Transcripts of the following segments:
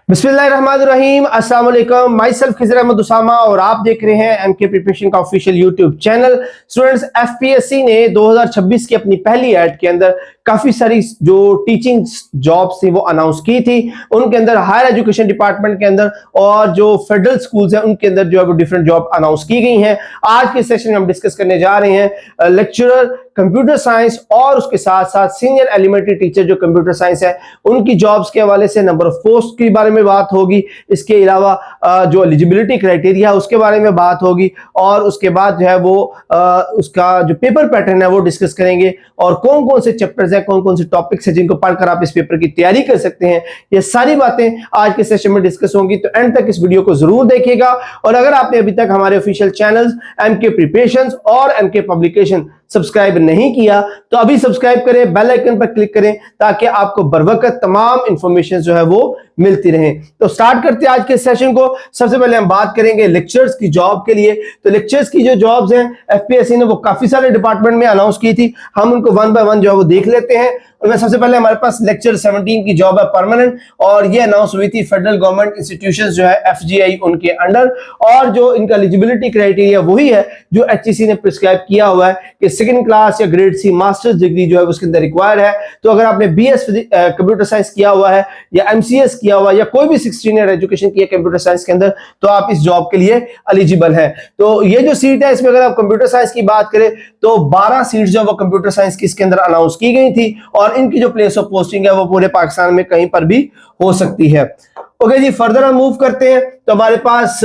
बिस्मिल्लाहिर्रहमानिर्रहीम, अस्सलाम वालेकुम। माई सेल्फ खिजर अहमद उसामा और आप देख रहे हैं एमके प्रिपरेशन का official YouTube channel. Students, FPSC ने 2026 की अपनी पहली ऐड के अंदर काफी सारी जो टीचिंग जॉब्स थी वो अनाउंस की थी। उनके अंदर हायर एजुकेशन डिपार्टमेंट के अंदर और जो फेडरल स्कूल्स हैं उनके अंदर जो है वो डिफरेंट जॉब अनाउंस की गई हैं। आज के सेशन में हम डिस्कस करने जा रहे हैं लेक्चरर कंप्यूटर साइंस और उसके साथ साथ सीनियर एलिमेंट्री टीचर जो कंप्यूटर साइंस है उनकी जॉब्स के हवाले से नंबर ऑफ पोस्ट के बारे में बात होगी। इसके अलावा जो एलिजिबिलिटी क्राइटेरिया है उसके बारे में बात होगी और उसके बाद जो है वो उसका जो पेपर पैटर्न है वो डिस्कस करेंगे और कौन कौन से चैप्टर्स हैं, कौन कौन से टॉपिक्स हैं जिनको पढ़कर आप इस पेपर की तैयारी कर सकते हैं। ये सारी बातें आज के सेशन में डिस्कस होंगी, तो एंड तक इस वीडियो को जरूर देखिएगा। और अगर आपने अभी तक हमारे ऑफिशियल चैनल्स एमके प्रिपरेशंस और एमके पब्लिकेशन सब्सक्राइब नहीं किया तो अभी सब्सक्राइब करें, बेल आइकन पर क्लिक करें ताकि आपको बरवकत तमाम इंफॉर्मेशन जो है वो मिलती रहे। तो स्टार्ट करते हैं आज के सेशन को। सबसे पहले हम बात करेंगे लेक्चर्स की जॉब के लिए। तो लेक्चर्स की जो जॉब्स हैं एफपीएससी ने वो काफी सारे डिपार्टमेंट में अनाउंस की थी, हम उनको वन बाय वन जो है वो देख लेते हैं। और मैं सबसे पहले हमारे पास लेक्चर 17 की जॉब है परमानेंट, और ये अनाउंस हुई थी फेडरल गवर्नमेंट इंस्टीट्यूशंस जो है एफजीआई उनके अंडर। और जो इनका एलिजिबिलिटी क्राइटेरिया वही है जो एचईसी ने प्रिस्क्राइब किया हुआ है कि सेकंड क्लास या ग्रेड सी मास्टर्स डिग्री जो है उसके अंदर रिक्वायर्ड है। तो अगर आपने बीएस कंप्यूटर साइंस किया हुआ है या एमसीएस किया हुआ है या कोई भी 16 ईयर एजुकेशन किया कंप्यूटर साइंस के अंदर तो आप इस जॉब के लिए एलिजिबल है। तो ये जो सीट है इसमें अगर आप कंप्यूटर साइंस की बात करें तो 12 सीट जो वो कंप्यूटर साइंस की इसके अंदर अनाउंस की गई थी और इनकी जो प्लेस ऑफ पोस्टिंग है वो पूरे पाकिस्तान में कहीं पर भी हो सकती है। ओके जी, फर्दर हम मूव करते हैं। तो हमारे पास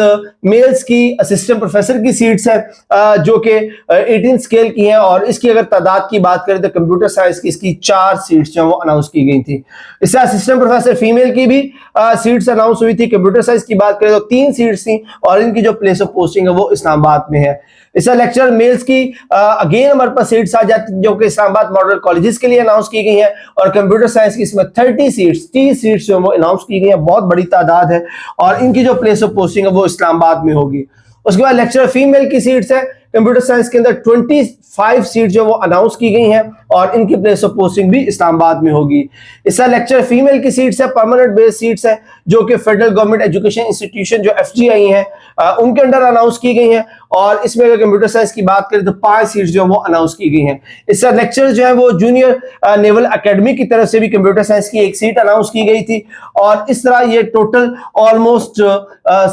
मेल्स की असिस्टेंट प्रोफेसर की सीट्स है जो कि 18 स्केल की हैं और इसकी अगर तादाद की बात करें तो कंप्यूटर साइंस की इसकी 4 सीट्स जो वो अनाउंस की गई थी। इससे असिस्टेंट प्रोफेसर फीमेल की भी सीट्स अनाउंस हुई थी। कंप्यूटर साइंस की बात करें तो 3 सीट्स थी और इनकी जो प्लेस ऑफ पोस्टिंग है वो इस्लामाबाद में है। इससे लेक्चर मेल्स की अगेन हमारे पास सीट्स आ जाती जो कि इस्लामाबाद मॉडल कॉलेजेस के लिए अनाउंस की गई हैं और कंप्यूटर साइंस की इसमें 30 सीट्स जो वो अनाउंस की गई हैं, बहुत बड़ी तादाद है और इनकी जो प्लेस ऑफ पोस्टिंग है वो इस्लामाबाद में होगी। उसके बाद लेक्चर फीमेल की सीट्स है कंप्यूटर साइंस के अंदर 25 सीट जो वो अनाउंस की गई हैं और इनकी प्लेस ऑफ पोस्टिंग भी इस्लामाबाद में होगी। इसका लेक्चर फीमेल की सीट्स है परमानेंट बेस सीट्स है जो कि फेडरल गवर्नमेंट एजुकेशन इंस्टीट्यूशन जो एफजीआई हैं उनके अंडर अनाउंस की गई हैं और इसमें अगर कंप्यूटर साइंस की बात करें तो 5 सीट्स जो वो अनाउंस की गई हैं। इसका लेक्चर जो है वो जूनियर नेवल एकेडमी की तरफ से भी कंप्यूटर साइंस की एक सीट अनाउंस की गई थी और इस तरह ये टोटल ऑलमोस्ट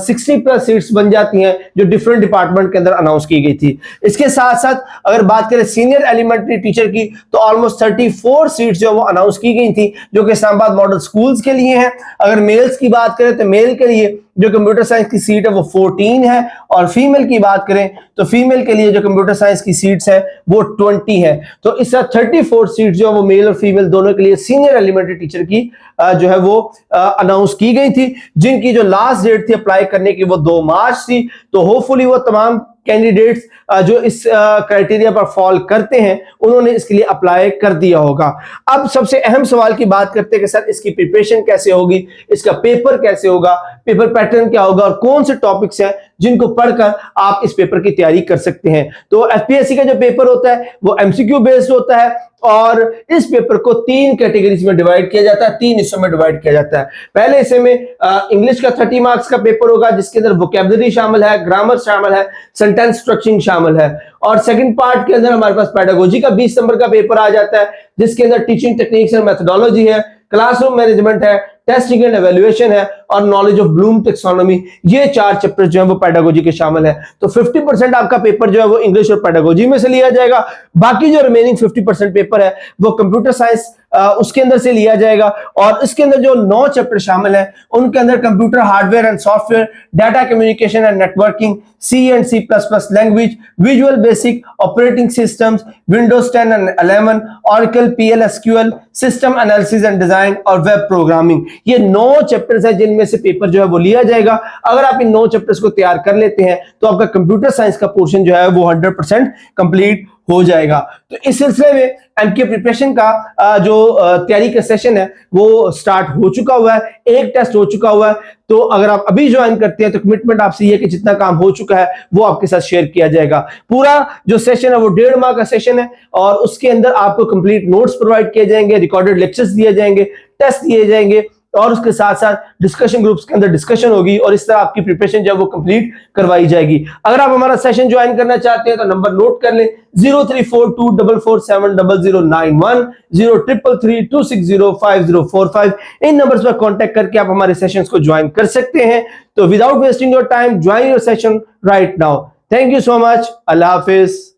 60+ सीट्स बन जाती हैं जो डिफरेंट डिपार्टमेंट के अंदर अनाउंस की गई थी। इसके साथ साथ अगर बात करें सीनियर एलिमेंट्री टीचर की तो ऑलमोस्ट 34 सीट्स जो वो अनाउंस की गई थी जो कि इस्लामाबाद मॉडल स्कूल्स के लिए हैं। अगर मेल्स की बात करें तो मेल के लिए जो कंप्यूटर साइंस की सीट है वो 14 है और फीमेल की बात करें तो फीमेल के लिए जो कंप्यूटर साइंस की सीट्स है वो 20 है। तो इस तरह 34 सीट्स जो वो मेल और फीमेल दोनों के लिए सीनियर एलिमेंट्री टीचर की जो है वो अनाउंस की गई थी, जिनकी जो लास्ट डेट थी अप्लाई करने की वो 2 मार्च थी। तो होपफुली वो तमाम कैंडिडेट्स जो इस क्राइटेरिया पर फॉल करते हैं उन्होंने इसके लिए अप्लाई कर दिया होगा। अब सबसे अहम सवाल की बात करते हैं कि सर इसकी प्रिपरेशन कैसे होगी, इसका पेपर कैसे होगा, पेपर पैटर्न क्या होगा और कौन से टॉपिक्स हैं जिनको पढ़कर आप इस पेपर की तैयारी कर सकते हैं। तो एफपीएससी का जो पेपर होता है वो एमसीक्यू बेस्ड होता है और इस पेपर को 3 कैटेगरीज में डिवाइड किया जाता है, 3 हिस्सों में डिवाइड किया जाता है। पहले हिस्से में इंग्लिश का 30 मार्क्स का पेपर होगा जिसके अंदर वोकैबुलरी शामिल है, ग्रामर शामिल है, सेंटेंस स्ट्रक्चरिंग शामिल है। और सेकंड पार्ट के अंदर हमारे पास पेडागोजी का 20 नंबर का पेपर आ जाता है जिसके अंदर टीचिंग टेक्निक्स एंड मेथोडोलॉजी है, क्लासरूम मैनेजमेंट है, टेस्टिंग एंड एवेल्युएशन है और नॉलेज ऑफ ब्लूम टेक्सोनॉमी। ये 4 चैप्टर जो है वो पेडागोजी के शामिल है। तो 50% आपका पेपर जो है वो इंग्लिश और पेडागोजी में से लिया जाएगा, बाकी जो रिमेनिंग 50% पेपर है वो कंप्यूटर साइंस उसके अंदर से लिया जाएगा। और इसके अंदर जो 9 चैप्टर शामिल हैं उनके अंदर computer hardware and software, data communication and networking, C and C plus plus language, visual basic, operating systems, Windows 10 and 11, Oracle, PL SQL, system analysis and design और वेब प्रोग्रामिंग। ये 9 चैप्टर्स हैं जिनमें से paper जो है वो लिया जाएगा। अगर आप इन 9 चैप्टर्स को तैयार कर लेते हैं तो आपका कंप्यूटर साइंस का पोर्शन जो है वो 100% कंप्लीट हो जाएगा। तो इस सिलसिले में एमके प्रिपरेशन का जो तैयारी का सेशन है वो स्टार्ट हो चुका हुआ है, एक टेस्ट हो चुका हुआ है। तो अगर आप अभी ज्वाइन करते हैं तो कमिटमेंट आपसे ये है कि जितना काम हो चुका है वो आपके साथ शेयर किया जाएगा। पूरा जो सेशन है वो 1.5 माह का सेशन है और उसके अंदर आपको कंप्लीट नोट्स प्रोवाइड किए जाएंगे, रिकॉर्डेड लेक्चर्स दिए जाएंगे, टेस्ट दिए जाएंगे और उसके साथ साथ डिस्कशन ग्रुप्स के अंदर डिस्कशन होगी और इस तरह आपकी प्रिपरेशन जो है वो कंप्लीट करवाई जाएगी। अगर आप हमारा सेशन ज्वाइन करना चाहते हैं तो नंबर नोट कर लें 0342447091 0333260545। इन नंबर्स पर कांटेक्ट करके आप हमारे सेशंस को ज्वाइन कर सकते हैं। तो without wasting your time join your session right now. Thank you so much. Allah Hafiz.